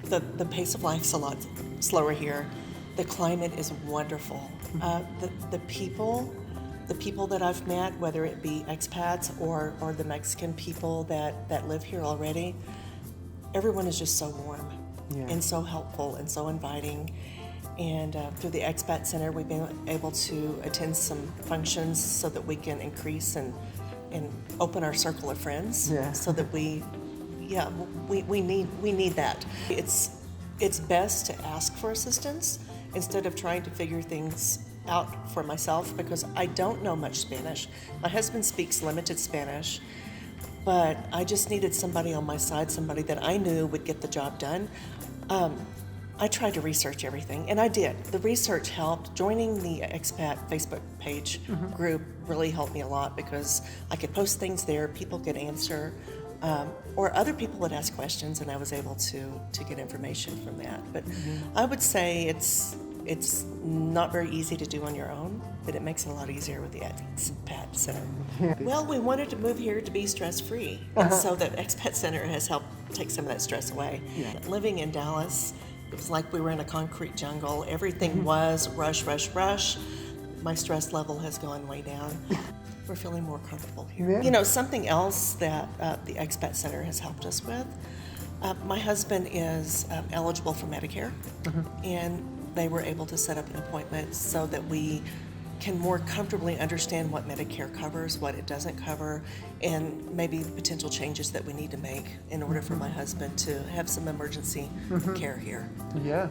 the pace of life's a lot slower here. The climate is wonderful. The people that I've met, whether it be expats or the Mexican people that live here already, everyone is just so warm and so helpful and so inviting. And through the Expat Center, we've been able to attend some functions so that we can increase and open our circle of friends. So that we need that. It's best to ask for assistance instead of trying to figure things out for myself, because I don't know much Spanish. My husband speaks limited Spanish, but I just needed somebody on my side, somebody that I knew would get the job done. I tried to research everything, and I did. The research helped. Joining the expat Facebook page group really helped me a lot, because I could post things there, people could answer, or other people would ask questions, and I was able to get information from that. But I would say it's not very easy to do on your own, but it makes it a lot easier with the Expat Center. Well, we wanted to move here to be stress-free, and so the Expat Center has helped take some of that stress away. Living in Dallas, it was like we were in a concrete jungle. Everything was rush, rush, rush. My stress level has gone way down. We're feeling more comfortable here. You know, something else that the Expat Center has helped us with, my husband is eligible for Medicare, and they were able to set up an appointment so that we can more comfortably understand what Medicare covers, what it doesn't cover, and maybe potential changes that we need to make in order for my husband to have some emergency care here.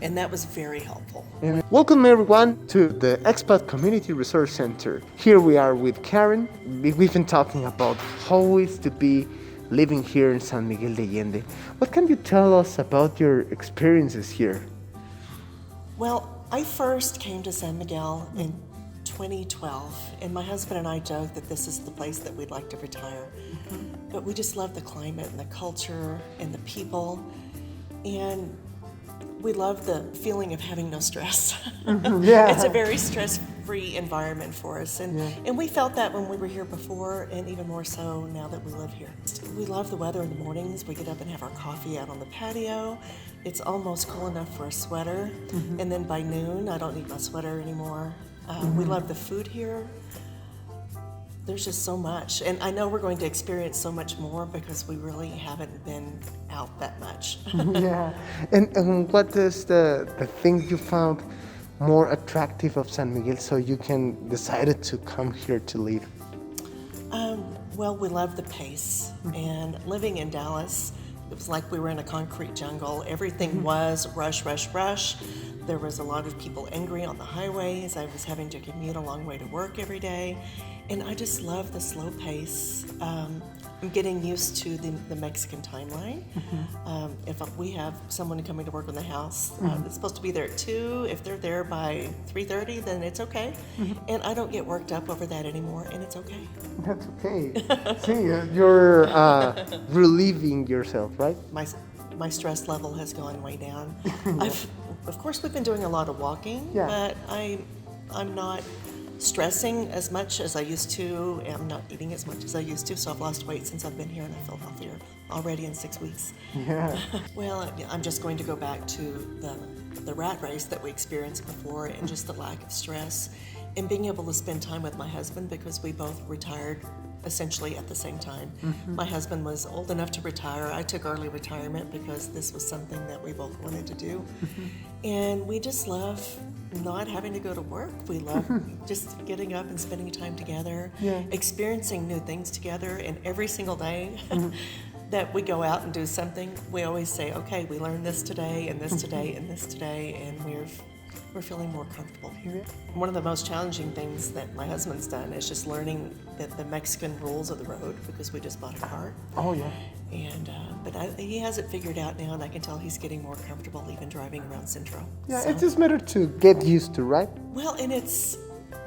And that was very helpful. Welcome everyone to the Expat Community Resource Center. Here we are with Karen. We've been talking about how it is to be living here in San Miguel de Allende. What can you tell us about your experiences here? Well, I first came to San Miguel in 2012, and my husband and I joked that this is the place that we'd like to retire. But we just love the climate and the culture and the people, and we love the feeling of having no stress. It's a very stress-free environment for us, and we felt that when we were here before, and even more so now that we live here. We love the weather in the mornings. We get up and have our coffee out on the patio. It's almost cool enough for a sweater, and then by noon I don't need my sweater anymore. We love the food here. There's just so much, and I know we're going to experience so much more because we really haven't been out that much. And what is the thing you found more attractive of San Miguel so you can decided to come here to live? Well, we love the pace, and living in Dallas, it was like we were in a concrete jungle. Everything was rush, rush, rush. There was a lot of people angry on the highways. I was having to commute a long way to work every day. And I just love the slow pace. I'm getting used to the Mexican timeline. If we have someone coming to work on the house, it's supposed to be there at 2. If they're there by 3:30, then it's okay. And I don't get worked up over that anymore, and it's okay. That's okay. See, you're relieving yourself, right? My stress level has gone way down. Of course, we've been doing a lot of walking, but I'm not stressing as much as I used to. I'm not eating as much as I used to, so I've lost weight since I've been here, and I feel healthier already in 6 weeks. Well, I'm just going to go back to the rat race that we experienced before, and just the lack of stress, and being able to spend time with my husband, because we both retired essentially at the same time. My husband was old enough to retire. I took early retirement because this was something that we both wanted to do. And we just love not having to go to work. We love just getting up and spending time together, experiencing new things together. And every single day that we go out and do something, we always say, okay, we learned this today and this today and this today, and we're feeling more comfortable here. One of the most challenging things that my husband's done is just learning the Mexican rules of the road, because we just bought a car. And but he has it figured out now, and I can tell he's getting more comfortable even driving around Centro. So, it's just matter to get used to, right? Well, and it's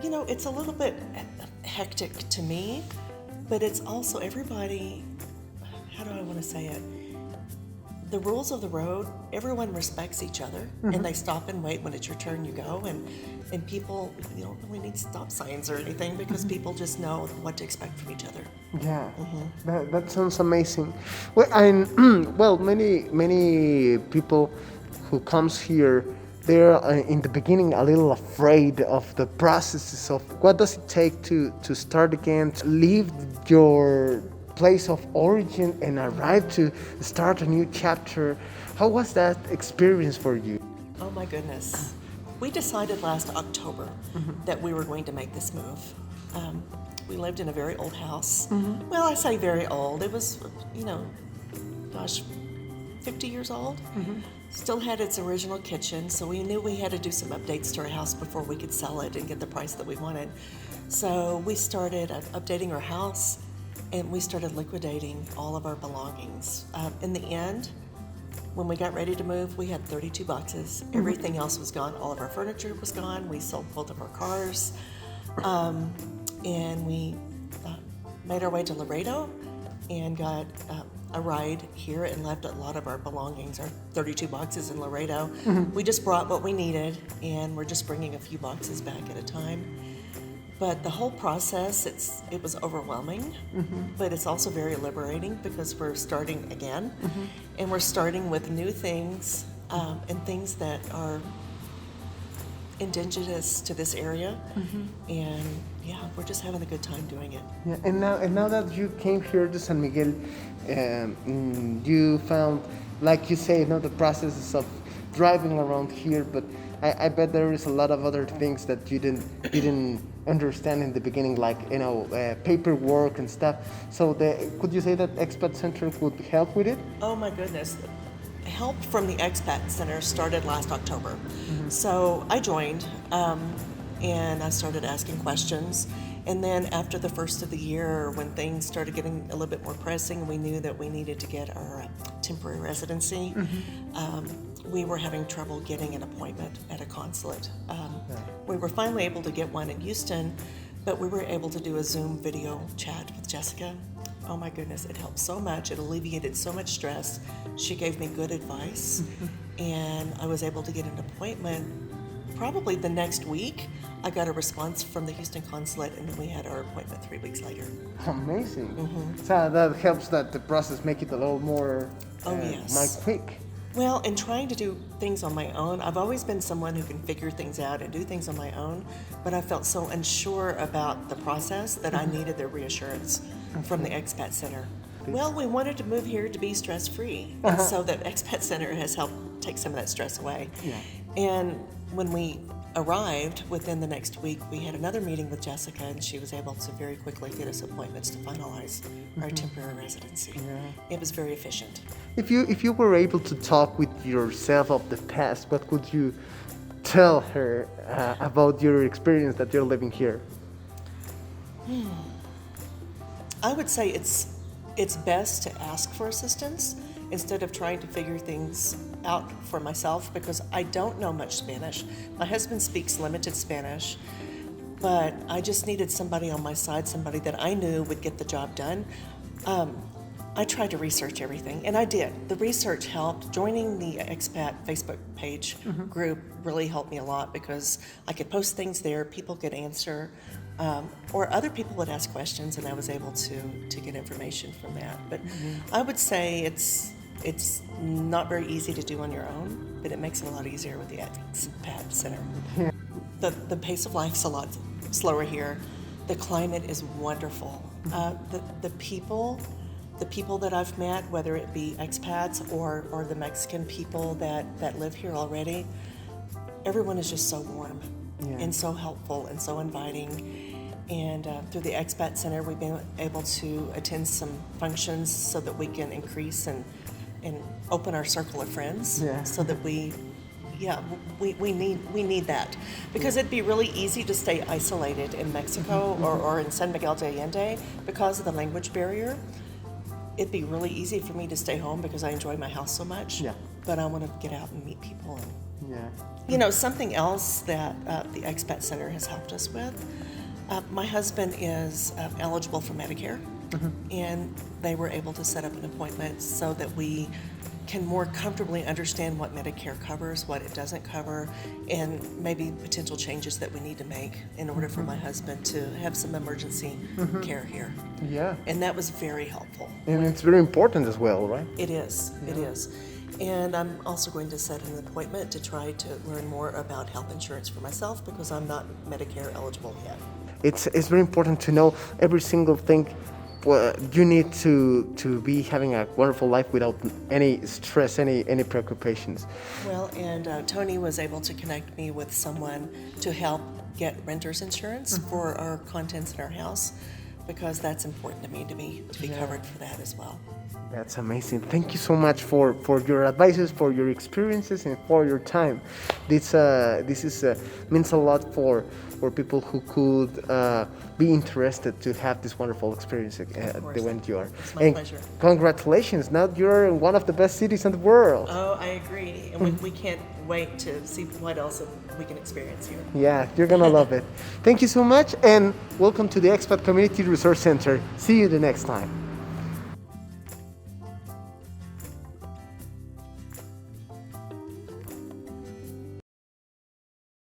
a little bit hectic to me, but it's also everybody, how do I want to say it? The rules of the road, everyone respects each other, and they stop and wait when it's your turn, you go, and people, you don't really need stop signs or anything, because people just know what to expect from each other. That sounds amazing. Well, many people who comes here, they're in the beginning a little afraid of the processes of what does it take to start again, to leave your place of origin and arrive to start a new chapter. How was that experience for you? Oh my goodness. We decided last October that we were going to make this move. We lived in a very old house. Well, I say very old. It was, gosh, 50 years old. Still had its original kitchen, so we knew we had to do some updates to our house before we could sell it and get the price that we wanted. So we started updating our house, and we started liquidating all of our belongings. In the end, when we got ready to move, we had 32 boxes. Everything else was gone. All of our furniture was gone. We sold both of our cars. And we made our way to Laredo and got a ride here and left a lot of our belongings, our 32 boxes in Laredo. We just brought what we needed, and we're just bringing a few boxes back at a time. But the whole process, it was overwhelming, but it's also very liberating because we're starting again, and we're starting with new things and things that are indigenous to this area, and yeah, we're just having a good time doing it. Yeah, and now that you came here to San Miguel, you found, like you say, the processes of driving around here, but I bet there is a lot of other things that you didn't understand in the beginning, like paperwork and stuff. So could you say that Expat Center could help with it? Oh my goodness. Help from the Expat Center started last October. So I joined and I started asking questions. And then after the first of the year, when things started getting a little bit more pressing, we knew that we needed to get our temporary residency. We were having trouble getting an appointment at a consulate. We were finally able to get one in Houston, but we were able to do a Zoom video chat with Jessica. Oh my goodness, it helped so much. It alleviated so much stress. She gave me good advice, and I was able to get an appointment. Probably the next week, I got a response from the Houston consulate, and then we had our appointment 3 weeks later. Amazing. So that helps that the process make it a little more yes. quick. Well, in trying to do things on my own, I've always been someone who can figure things out and do things on my own, but I felt so unsure about the process that I needed the reassurance from the Expat Center. Well, we wanted to move here to be stress-free, and so the Expat Center has helped take some of that stress away. Yeah. And when we arrived, within the next week, we had another meeting with Jessica, and she was able to very quickly get us appointments to finalize our temporary residency. It was very efficient. If you were able to talk with yourself of the past, what could you tell her about your experience that you're living here? I would say it's best to ask for assistance instead of trying to figure things out for myself, because I don't know much Spanish. My husband speaks limited Spanish, but I just needed somebody on my side, somebody that I knew would get the job done. I tried to research everything, and I did. The research helped. Joining the Expat Facebook page group really helped me a lot, because I could post things there, people could answer, or other people would ask questions, and I was able to get information from that. But I would say it's not very easy to do on your own, but it makes it a lot easier with the Expat Center. The pace of life's a lot slower here. The climate is wonderful. The people that I've met, whether it be expats or the Mexican people that live here already, everyone is just so warm and so helpful and so inviting. And through the Expat Center, we've been able to attend some functions so that we can increase and open our circle of friends, so that we need that, because it'd be really easy to stay isolated in Mexico or in San Miguel de Allende because of the language barrier. It'd be really easy for me to stay home because I enjoy my house so much. But I want to get out and meet people. And, something else that the Expat Center has helped us with. My husband is eligible for Medicare, and they were able to set up an appointment so that we can more comfortably understand what Medicare covers, what it doesn't cover, and maybe potential changes that we need to make in order for my husband to have some emergency care here. Yeah. And that was very helpful. And it's very important as well, right? It is. It is. And I'm also going to set an appointment to try to learn more about health insurance for myself because I'm not Medicare eligible yet. It's very important to know every single thing you need to be having a wonderful life without any stress, any preoccupations. Well, and Tony was able to connect me with someone to help get renter's insurance for our contents in our house because that's important to me to be covered for that as well. That's amazing. Thank you so much for your advices, for your experiences, and for your time. This is means a lot for people who could be interested to have this wonderful experience the way you are. It's my pleasure. Congratulations! Now you're in one of the best cities in the world. Oh, I agree. And we can't wait to see what else we can experience here. Yeah, you're gonna love it. Thank you so much, and welcome to the Expat Community Resource Center. See you the next time.